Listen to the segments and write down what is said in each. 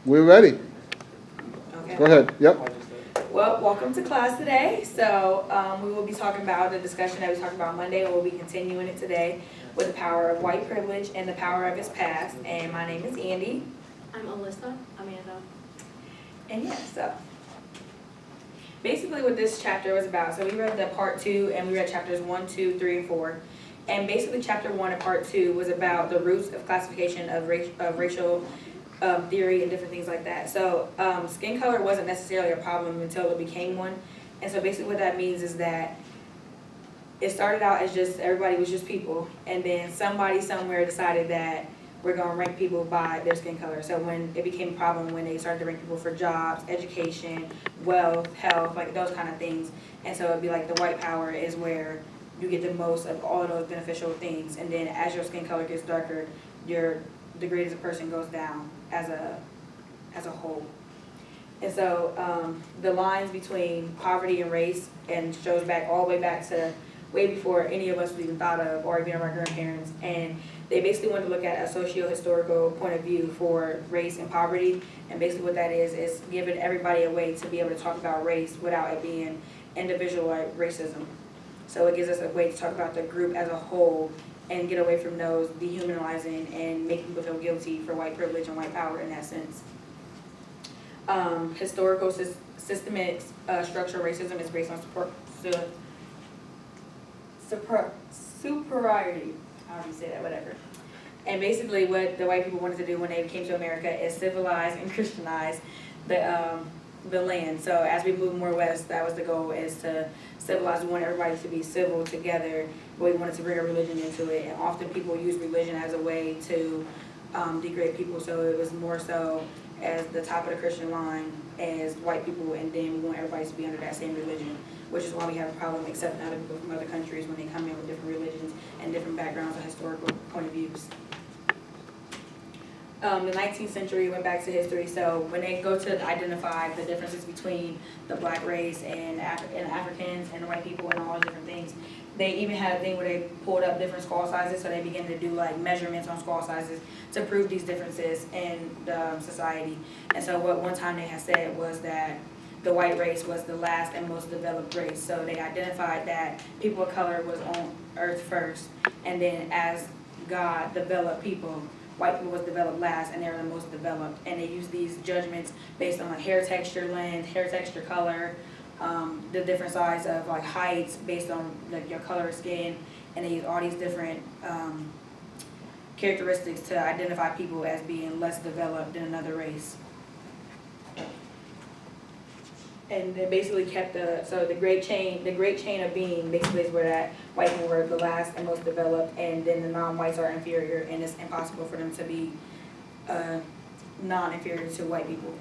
We're ready. Okay. Go ahead. Yep. Well, welcome to class today. So we will be talking about the discussion that we talked about Monday. We'll be continuing it today with the power of white privilege and the power of its past. And my name is Andy. I'm Alyssa. Amanda. And yeah, so basically what this chapter was about. So we read the part 2 and we read chapters 1, 2, 3, and 4. And basically chapter 1 and part 2 was about the roots of classification of racial theory and different things like that. So skin color wasn't necessarily a problem until it became one. And so basically what that means is that it started out as just everybody was just people, and then somebody somewhere decided that we're going to rank people by their skin color. So when it became a problem, when they started to rank people for jobs, education, wealth, health, like those kind of things. And so it'd be like the white power is where you get the most of all of those beneficial things. And then as your skin color gets darker, your degree as a person goes down as a whole. And so the lines between poverty and race and shows back all the way back to way before any of us was even thought of, or even our grandparents. And they basically wanted to look at a socio-historical point of view for race and poverty. And basically what that is giving everybody a way to be able to talk about race without it being individualized racism. So it gives us a way to talk about the group as a whole and get away from those dehumanizing and making people feel guilty for white privilege and white power in that sense. Historical systemic structural racism is based on superiority, however you say that, whatever. And basically what the white people wanted to do when they came to America is civilize and Christianize the land. So as we move more west, that was the goal, is to civilize. We want everybody to be civil together, but we wanted to bring a religion into it. And often people use religion as a way to degrade people. So it was more so as the top of the Christian line as white people, and then we want everybody to be under that same religion, which is why we have a problem accepting other people from other countries when they come in with different religions and different backgrounds and historical point of views. The 19th century went back to history, so when they go to identify the differences between the black race and Africans and the white people and all the different things, they even had a thing where they pulled up different skull sizes, so they began to do like measurements on skull sizes to prove these differences in the society. And so what one time they had said was that the white race was the last and most developed race. So they identified that people of color was on earth first, and then as God developed people, white people was developed last, and they were the most developed. And they use these judgments based on like hair texture, length, hair texture, color, the different size of like heights based on like your color of skin, and they use all these different characteristics to identify people as being less developed than another race. And they basically kept the great chain of being basically is where that white people were the last and most developed, and then the non-whites are inferior, and it's impossible for them to be non-inferior to white people.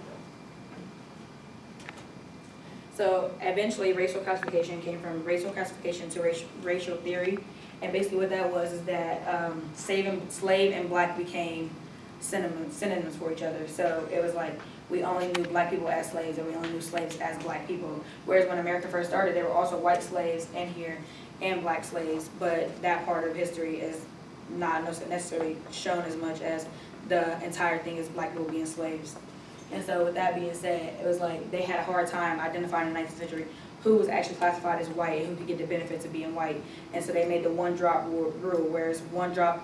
So eventually racial classification came from racial classification to racial theory, and basically what that was is that slave and black became synonyms for each other. So it was like we only knew black people as slaves, and we only knew slaves as black people. Whereas when America first started, there were also white slaves in here and black slaves, but that part of history is not necessarily shown as much as the entire thing is black people being slaves. And so with that being said, it was like they had a hard time identifying in the 19th century who was actually classified as white and who could get the benefits of being white. And so they made the one drop rule, whereas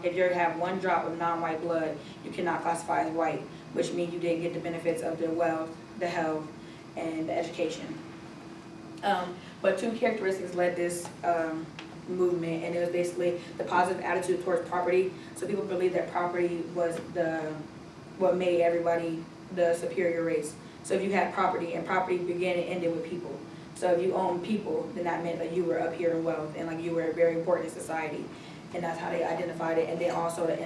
if you have one drop of non-white blood, you cannot classify as white, which means you didn't get the benefits of the wealth, the health, and the education. But two characteristics led this movement, and it was basically the positive attitude towards property. So people believed that property was what made everybody the superior race. So if you had property, and property began and ended with people. So if you own people, then that meant that you were up here in wealth, and like you were very important in society. And that's how they identified it. And then also the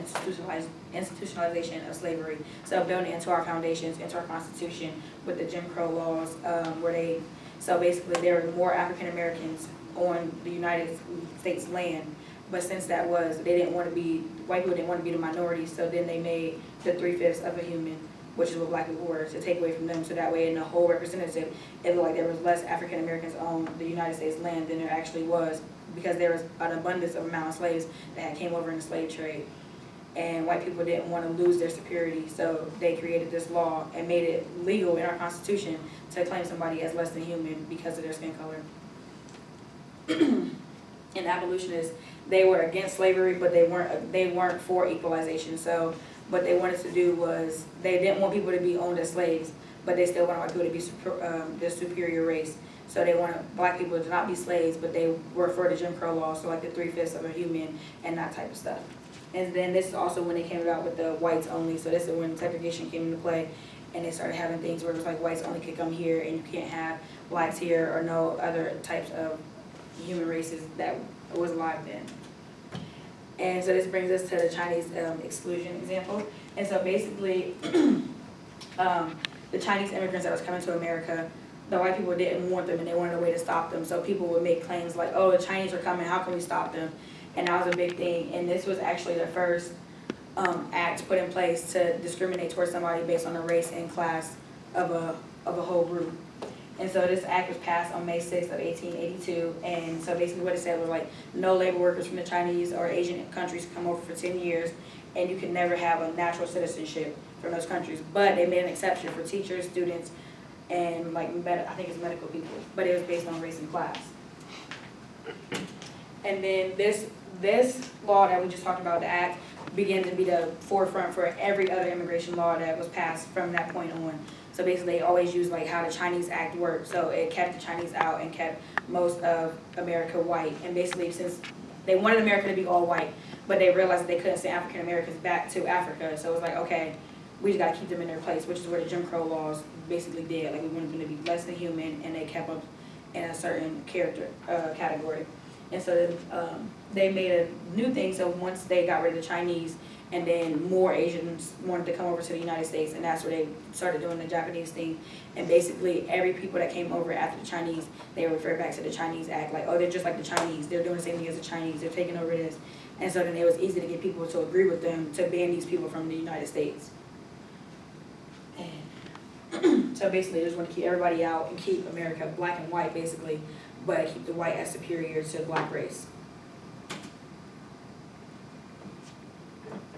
institutionalization of slavery. So building into our foundations, into our Constitution with the Jim Crow laws, so basically there were more African Americans on the United States land. But since white people didn't want to be the minority, so then they made the 3/5 of a human, which is what black people were, to take away from them. So that way in the whole representative, it looked like there was less African Americans on the United States land than there actually was, because there was an abundance of amount of slaves that came over in the slave trade. and white people didn't want to lose their superiority, so they created this law and made it legal in our Constitution to claim somebody as less than human because of their skin color. And abolitionists, they were against slavery, but they weren't for equalization. So what they wanted to do was, they didn't want people to be owned as slaves, but they still wanted white people to be the superior race. So they wanted black people to not be slaves, but they were for the Jim Crow law, so like the 3/5 of a human and that type of stuff. And then this is also when they came about with the whites only. So this is when segregation came into play, and they started having things where it was like whites only could come here, and you can't have blacks here or no other types of human races that was alive then. And so this brings us to the Chinese exclusion example. And so basically, the Chinese immigrants that was coming to America, the white people didn't want them and they wanted a way to stop them. So people would make claims like, oh, the Chinese are coming, how can we stop them? And that was a big thing. And this was actually the first act put in place to discriminate towards somebody based on the race and class of a whole group. And so this act was passed on May 6th of 1882. And so basically what it said was like, no labor workers from the Chinese or Asian countries come over for 10 years, and you can never have a natural citizenship from those countries. But they made an exception for teachers, students, and like, I think it's medical people, but it was based on race and class. And then this law that we just talked about, the act, began to be the forefront for every other immigration law that was passed from that point on. So basically they always used like how the Chinese Act worked. So it kept the Chinese out and kept most of America white. And basically since they wanted America to be all white, but they realized that they couldn't send African Americans back to Africa. So it was like, okay, we just gotta keep them in their place, which is what the Jim Crow laws basically did. Like we wanted them to be less than human, and they kept them in a certain category. And so then, they made a new thing. So once they got rid of the Chinese, and then more Asians wanted to come over to the United States, and that's where they started doing the Japanese thing. And basically every people that came over after the Chinese, they referred back to the Chinese Act, like, oh, they're just like the Chinese, they're doing the same thing as the Chinese, they're taking over this. And so then it was easy to get people to agree with them to ban these people from the United States. And so basically they just want to keep everybody out and keep America black and white basically, but keep the white as superior to the black race.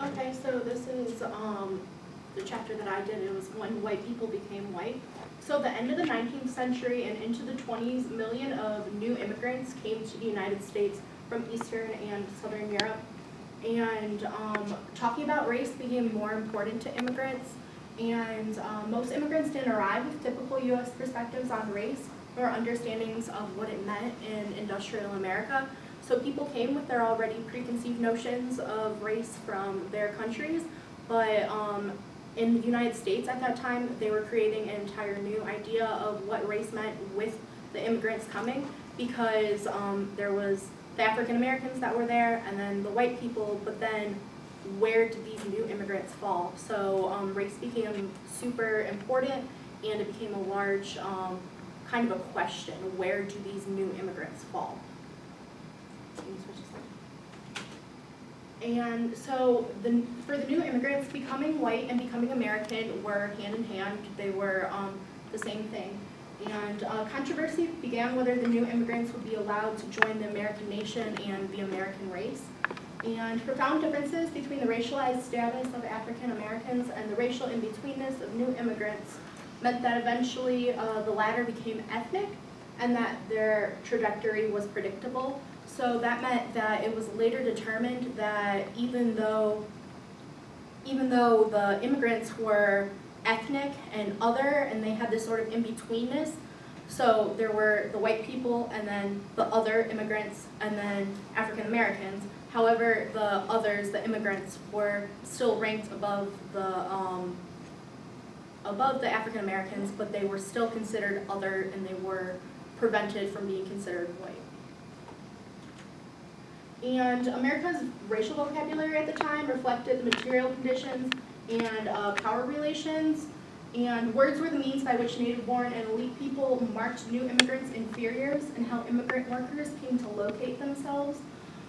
Okay, so this is the chapter that I did. It was when white people became white. So the end of the 19th century and into the 20s, millions of new immigrants came to the United States from Eastern and Southern Europe. And talking about race became more important to immigrants. And most immigrants didn't arrive with typical U.S. perspectives on race or understandings of what it meant in industrial America. So people came with their already preconceived notions of race from their countries, but in the United States at that time, they were creating an entire new idea of what race meant with the immigrants coming, because there was the African Americans that were there and then the white people, but then where did these new immigrants fall? So race became super important, and it became a large kind of a question, where do these new immigrants fall? And so for the new immigrants, becoming white and becoming American were hand in hand. They were the same thing. And controversy began whether the new immigrants would be allowed to join the American nation and the American race. And profound differences between the racialized status of African Americans and the racial in-betweenness of new immigrants meant that eventually the latter became ethnic, and that their trajectory was predictable. So that meant that it was later determined that even though the immigrants were ethnic and other, and they had this sort of in-betweenness, so there were the white people and then the other immigrants and then African Americans. However, the others, the immigrants, were still ranked above the African Americans, but they were still considered other, and they were prevented from being considered white. And America's racial vocabulary at the time reflected the material conditions and power relations, and words were the means by which native-born and elite people marked new immigrants inferiors, and how immigrant workers came to locate themselves.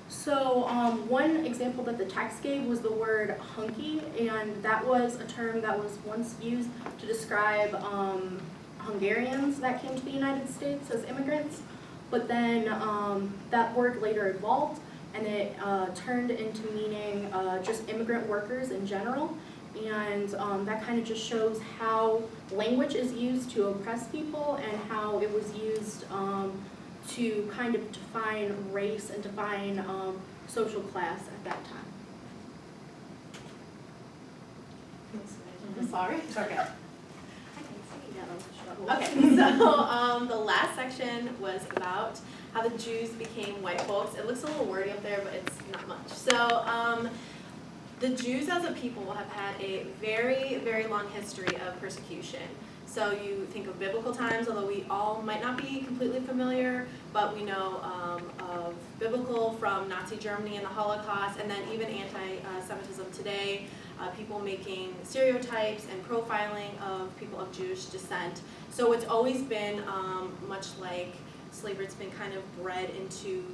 So one example that the text gave was the word hunky, and that was a term that was once used to describe Hungarians that came to the United States as immigrants, but then that word later evolved and it turned into meaning just immigrant workers in general. And that kind of just shows how language is used to oppress people and how it was used to kind of define race and define social class at that time. Sorry. It's okay. Okay, so the last section was about how the Jews became white folks. It looks a little wordy up there, but it's not much. So the Jews as a people have had a very, very long history of persecution. So you think of biblical times, although we all might not be completely familiar, but we know of biblical from Nazi Germany and the Holocaust, and then even anti-Semitism today, people making stereotypes and profiling of people of Jewish descent. So it's always been, much like slavery, it's been kind of bred into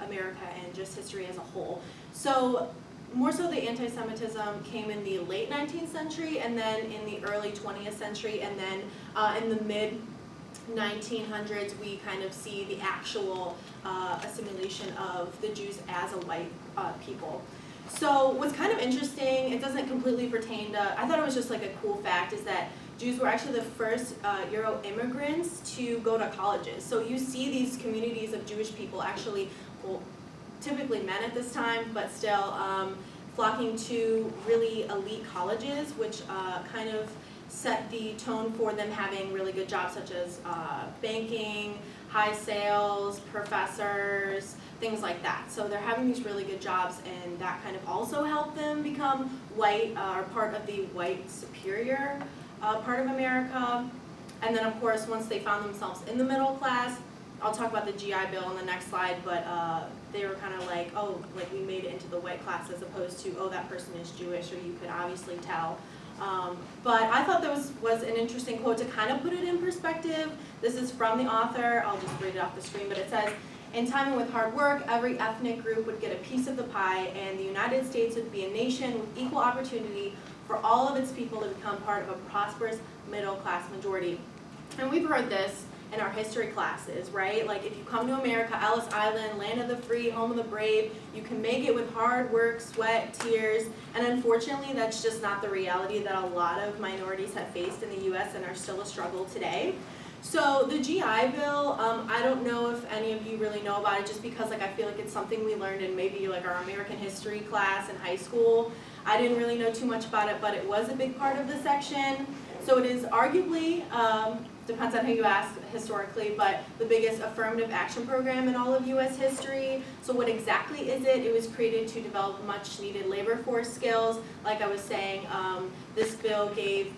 America and just history as a whole. So more so the anti-Semitism came in the late 19th century and then in the early 20th century, and then in the mid 1900s we kind of see the actual assimilation of the Jews as a white people. So what's kind of interesting, it doesn't completely pertain to, I thought it was just like a cool fact, is that Jews were actually the first Euro immigrants to go to colleges. So you see these communities of Jewish people actually, well, typically men at this time, but still flocking to really elite colleges, which kind of set the tone for them having really good jobs such as banking, high sales, professors, things like that. So they're having these really good jobs, and that kind of also helped them become white, or part of the white superior part of America. And then of course, once they found themselves in the middle class, I'll talk about the GI Bill on the next slide, but they were kind of like, oh, like we made it into the white class, as opposed to, oh, that person is Jewish, or you could obviously tell. But I thought that was an interesting quote to kind of put it in perspective. This is from the author, I'll just read it off the screen, but it says, "In time and with hard work, every ethnic group would get a piece of the pie, and the United States would be a nation with equal opportunity for all of its people to become part of a prosperous middle-class majority." And we've heard this in our history classes, right? Like, if you come to America, Ellis Island, land of the free, home of the brave, you can make it with hard work, sweat, tears, and unfortunately that's just not the reality that a lot of minorities have faced in the US and are still a struggle today. So the GI Bill, I don't know if any of you really know about it, just because like I feel like it's something we learned in maybe like our American history class in high school. I didn't really know too much about it, but it was a big part of the section. So it is arguably, depends on who you ask historically, but the biggest affirmative action program in all of US history. So what exactly is it? It was created to develop much needed labor force skills. Like I was saying, this bill gave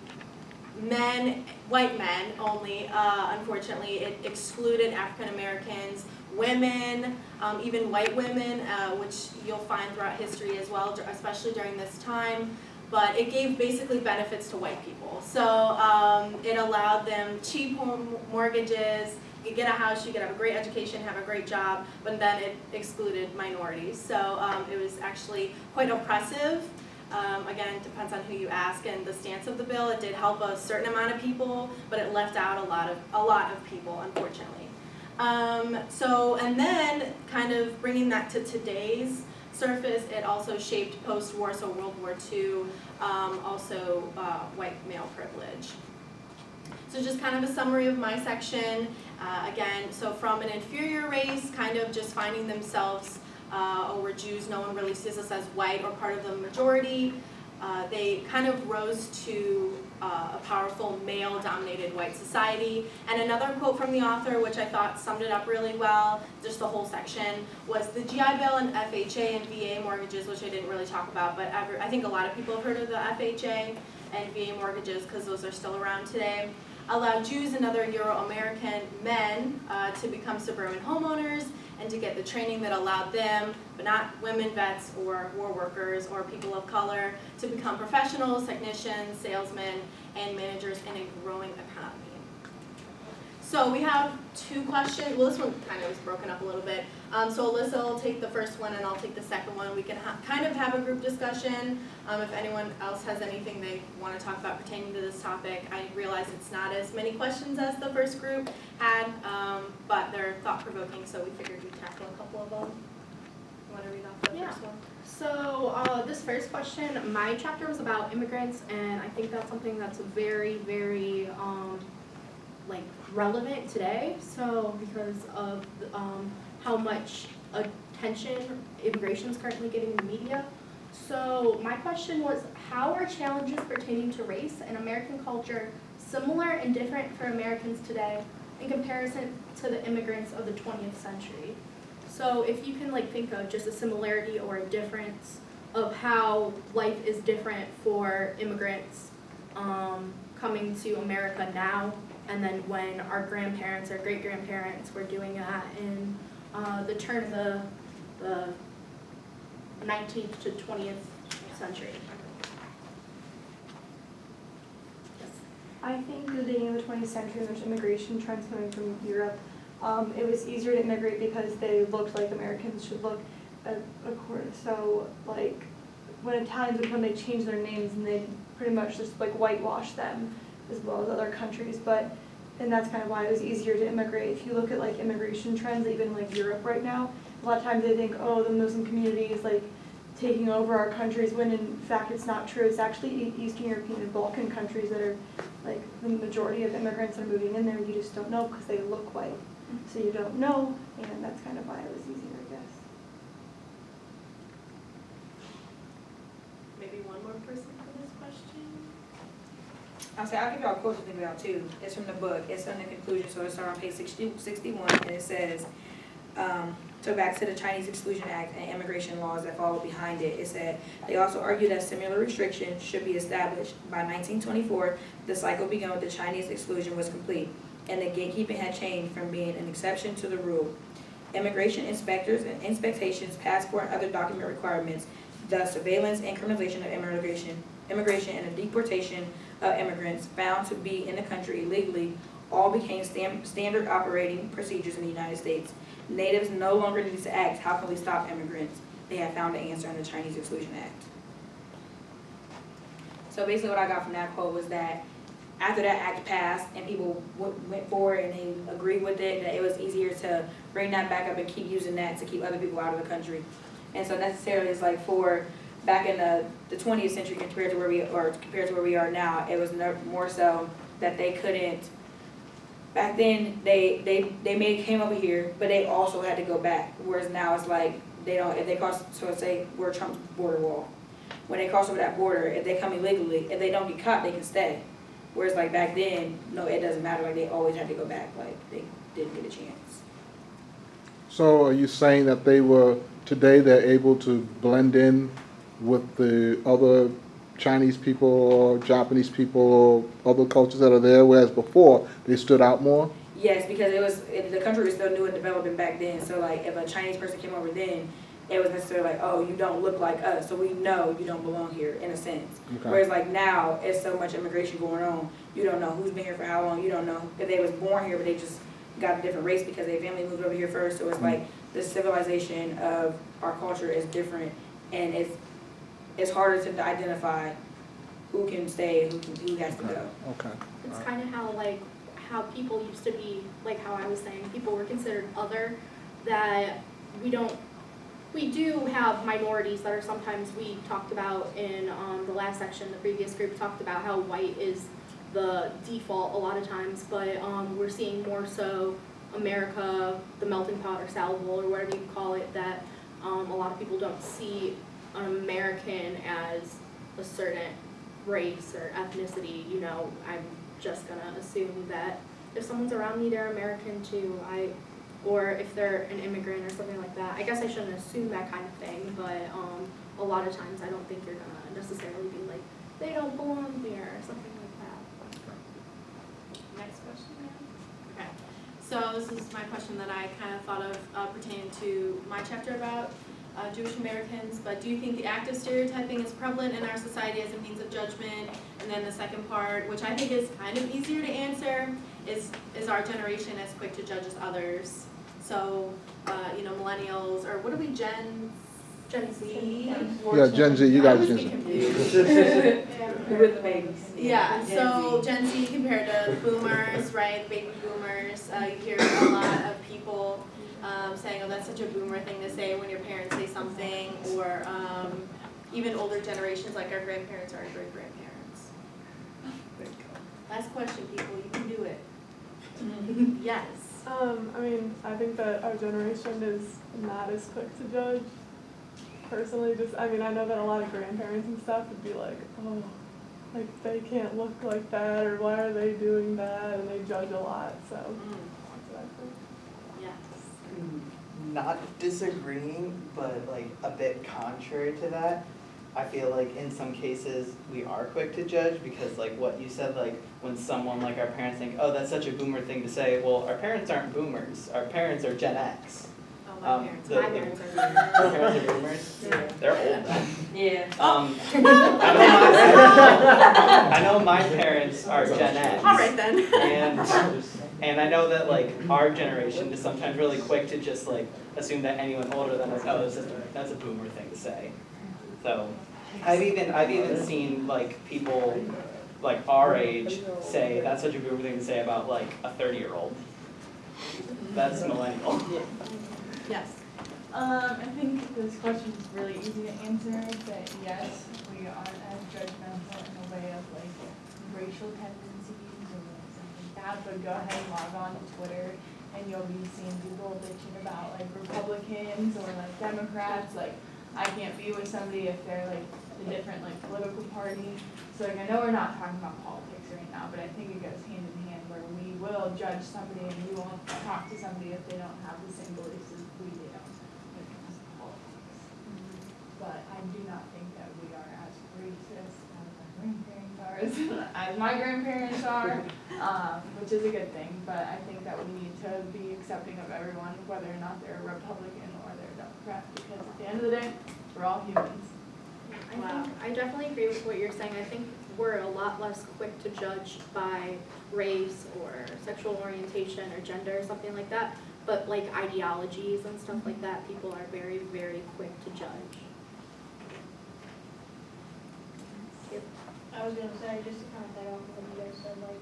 men, white men only, unfortunately, it excluded African Americans, women, even white women, which you'll find throughout history as well, especially during this time. But it gave basically benefits to white people. So it allowed them cheap home mortgages, you could get a house, you could have a great education, have a great job, but then it excluded minorities. So it was actually quite oppressive. Again, it depends on who you ask, and the stance of the bill, it did help a certain amount of people, but it left out a lot of people, unfortunately. And then kind of bringing that to today's surface, it also shaped post-war, so World War II, also white male privilege. So just kind of a summary of my section. Again, so from an inferior race, kind of just finding themselves, we're Jews, no one really sees us as white or part of the majority. They kind of rose to a powerful male-dominated white society. And another quote from the author, which I thought summed it up really well, just the whole section, was the GI Bill and FHA and VA mortgages, which I didn't really talk about, but I think a lot of people have heard of the FHA and VA mortgages because those are still around today, allowed Jews and other Euro-American men to become suburban homeowners and to get the training that allowed them, but not women vets or war workers or people of color, to become professionals, technicians, salesmen, and managers in a growing economy. So we have two questions. Well, this one kind of is broken up a little bit. So Alyssa will take the first one and I'll take the second one. We can kind of have a group discussion. If anyone else has anything they want to talk about pertaining to this topic. I realize it's not as many questions as the first group had, but they're thought-provoking, so we figured we'd tackle a couple of them. Want to read off the Yeah. first one? So, this first question, my chapter was about immigrants, and I think that's something that's very, very, like, relevant today. So, because of, how much attention immigration is currently getting in the media. So, my question was, how are challenges pertaining to race and American culture similar and different for Americans today in comparison to the immigrants of the 20th century? So if you can like think of just a similarity or a difference of how life is different for immigrants coming to America now, and then when our grandparents or great-grandparents were doing that in the turn of the 19th to 20th century. Yes. I think the beginning of the 20th century, there's immigration trends coming from Europe. It was easier to immigrate because they looked like Americans should look. So, like, when Italians would come, they changed their names and they pretty much just like whitewash them as well as other countries. And that's kind of why it was easier to immigrate. If you look at like immigration trends, even like Europe right now, a lot of times they think, oh, the Muslim community is like taking over our countries, when in fact it's not true. It's actually Eastern European and Balkan countries that are like the majority of immigrants that are moving in there. You just don't know because they look white. So you don't know, and that's kind of why it was easier, I guess. Maybe one more person for this question? I'll give y'all a quote to think about too. It's from the book. It's on the conclusion, so it's on page 61, and it says, so back to the Chinese Exclusion Act and immigration laws that follow behind it. It said, they also argue that similar restrictions should be established. By 1924, the cycle began with the Chinese exclusion was complete, and the gatekeeping had changed from being an exception to the rule. Immigration inspectors and inspectations, passport and other document requirements, the surveillance and criminalization of immigration and the deportation of immigrants found to be in the country illegally all became standard operating procedures in the United States. Natives no longer need to ask, how can we stop immigrants? They have found the answer in the Chinese Exclusion Act. So basically what I got from that quote was that after that act passed and people went forward and they agreed with it, that it was easier to bring that back up and keep using that to keep other people out of the country. And so necessarily it's like for back in the 20th century compared to where we are now, it was more so that they couldn't. Back then they came over here, but they also had to go back. Whereas now it's like they don't. If they cross, so say we're Trump's border wall. When they cross over that border, if they come illegally, if they don't get caught, they can stay. Whereas like back then, no, it doesn't matter. Like they always had to go back. Like they didn't get a chance. So are you saying that today they're able to blend in with the other Chinese people or Japanese people or other cultures that are there, whereas before they stood out more? Yes, because the country was still new and developing back then. So like if a Chinese person came over then, it was necessarily like, oh, you don't look like us, so we know you don't belong here in a sense. Okay. Whereas like now, it's so much immigration going on, you don't know who's been here for how long, you don't know if they was born here but they just got a different race because their family moved over here first. So it's like the civilization of our culture is different, and it's harder to identify who can stay and who has to go. Okay. It's kind of how people used to be, like how I was saying, people were considered other, that we do have minorities that are sometimes, we talked about in the last section, the previous group talked about how white is the default a lot of times, but we're seeing more so America, the melting pot or salad bowl or whatever you call it, that a lot of people don't see an American as a certain race or ethnicity. You know, I'm just gonna assume that if someone's around me, they're American too. Or if they're an immigrant or something like that. I guess I shouldn't assume that kind of thing, but a lot of times I don't think you're gonna necessarily be like, they don't belong here or something like that. Next question, ma'am? Okay, so this is my question that I kind of thought of pertaining to my chapter about Jewish Americans, but do you think the act of stereotyping is prevalent in our society as a means of judgment? And then the second part, which I think is kind of easier to answer, is our generation as quick to judge as others? So, millennials, or what are we, Gen Z? Yeah, Gen Z, you I guys always Gen get Z. confused. With the babies. Yeah, so Gen Z compared to boomers, right? Baby boomers, you hear a lot of people saying, oh, that's such a boomer thing to say when your parents say something, or even older generations like our grandparents or our great-grandparents. Last question, people, you can do it. Yes. I mean, I think that our generation is not as quick to judge. Personally, I know that a lot of grandparents and stuff would be like, oh, like they can't look like that, or why are they doing that, and they judge a lot, so that's what I think. Yes. Not disagreeing, but like a bit contrary to that. I feel like in some cases we are quick to judge because like what you said, like when someone like our parents think, oh, that's such a boomer thing to say, well, our parents aren't boomers, our parents are Gen X. Oh, my parents. the- My parents are Our parents are boomers? Yeah. They're old then. Yeah. I know my parents are Gen X. All right then. And I know that like our generation is sometimes really quick to just like assume that anyone older than us, oh, that's a boomer thing to say. So I've even seen like people like our age say that's such a boomer thing to say about like a 30-year-old. That's millennial. Yes. I think this question is really easy to answer, that yes, we aren't as judgmental in a way of like racial tendencies or something like that, but go ahead and log on to Twitter and you'll be seeing people bitching about like Republicans or like Democrats, like I can't be with somebody if they're like a different like political party. So like I know we're not talking about politics right now, but I think it goes hand in hand where we will judge somebody and we won't talk to somebody if they don't have the same beliefs as we do when it comes to politics. But I do not think that we are as racist as our grandparents are, as my grandparents are, which is a good thing. But I think that we need to be accepting of everyone, whether or not they're a Republican or they're a Democrat, because at the end of the day, we're all humans. I definitely agree with what you're saying. I think we're a lot less quick to judge by race or sexual orientation or gender or something like that. But like ideologies and stuff like that, people are very, very quick to judge. I was gonna say, just to kind of that off of what you guys said, like,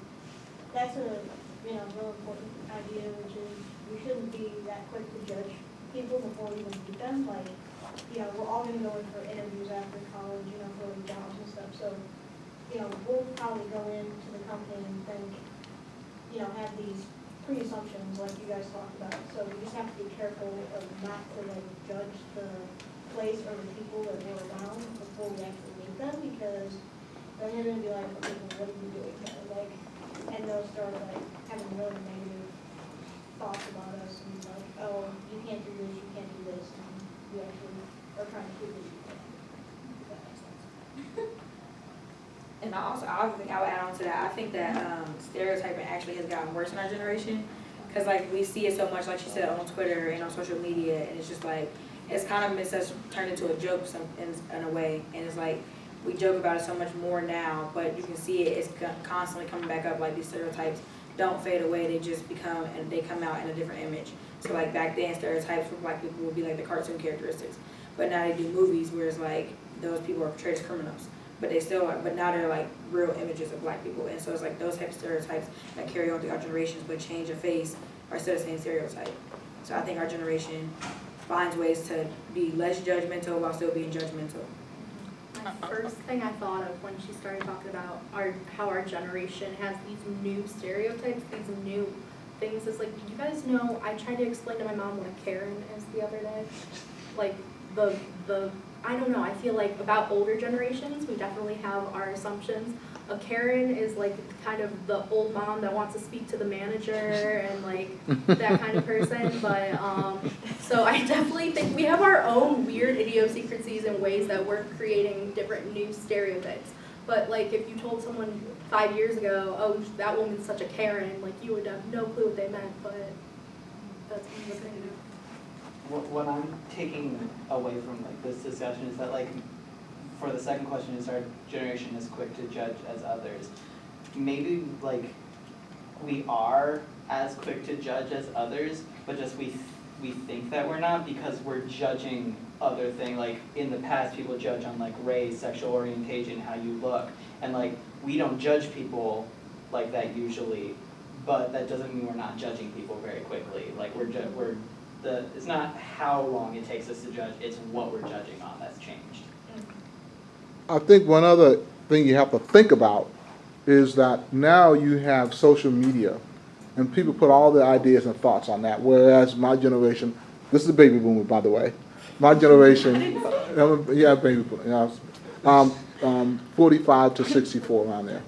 that's a, real important idea, which is we shouldn't be that quick to judge people before we even meet them. Like, we're all gonna go in for interviews after college, for jobs and stuff, so, we'll probably go into the company and think, have these pre-assumptions like you guys talked about. So we just have to be careful of not to like judge the place or the people that we're around before we actually meet them, because then they're gonna be like, okay, well, what are you doing here? Like, and they'll start like having really negative thoughts about us and like, oh, you can't do this, you can't do this, and we actually are trying to do this. That makes sense. And I also think I would add on to that, I think that stereotyping actually has gotten worse in our generation. Cause like we see it so much, like she said, on Twitter and on social media, and it's just like, it's kind of turned into a joke in a way. And it's like, we joke about it so much more now, but you can see it's constantly coming back up. Like these stereotypes don't fade away, they just they come out in a different image. So like back then, stereotypes for black people would be like the cartoon characteristics. But now they do movies where it's like, those people are portrayed as criminals. But now they're like real images of black people. And so it's like those types of stereotypes that carry on through our generations, but change of face are still the same stereotype. So I think our generation finds ways to be less judgmental while still being judgmental. My first thing I thought of when she started talking about how our generation has these new stereotypes, these new things, is like, you guys know, I tried to explain to my mom what a Karen is the other day. Like I don't know, I feel like about older generations, we definitely have our assumptions. A Karen is like kind of the old mom that wants to speak to the manager and like that kind of person. But so I definitely think we have our own weird idiosyncrasies and ways that we're creating different new stereotypes. But like if you told someone 5 years ago, oh, that woman's such a Karen, like you would have no clue what they meant, but that's kind of the thing. What I'm taking away from like this discussion is that like, for the second question, is our generation as quick to judge as others? Maybe like we are as quick to judge as others, but just we think that we're not because we're judging other things. Like in the past, people judge on like race, sexual orientation, how you look, and like we don't judge people like that usually. But that doesn't mean we're not judging people very quickly. Like we're it's not how long it takes us to judge, it's what we're judging on that's changed. I think one other thing you have to think about is that now you have social media, and people put all their ideas and thoughts on that, whereas my generation, this is a baby boomer, by the way, my generation, yeah, baby boomer, yeah, 45 to 64 around there.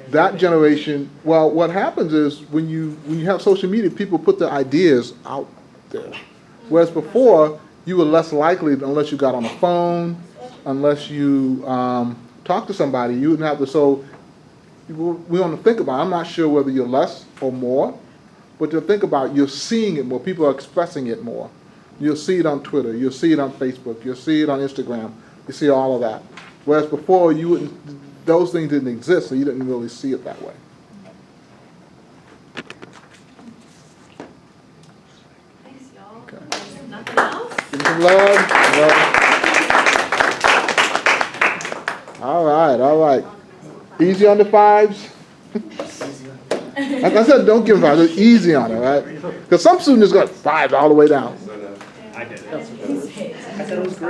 That generation, well, what happens is when you have social media, people put their ideas out there. Whereas before, you were less likely, unless you got on the phone, unless you talk to somebody, you wouldn't have to. So we want to think about it. I'm not sure whether you're less or more, but to think about, you're seeing it more. People are expressing it more. You'll see it on Twitter. You'll see it on Facebook. You'll see it on Instagram. You see all of that. Whereas before, you wouldn't. Those things didn't exist, so you didn't really see it that way. Thanks, y'all. Okay. Nothing else? Give me some love. All right, all right. Easy on the fives. Like I said, don't give them fives. Easy on it, right? Because some students got fives all the way down. I did it. I said it was great.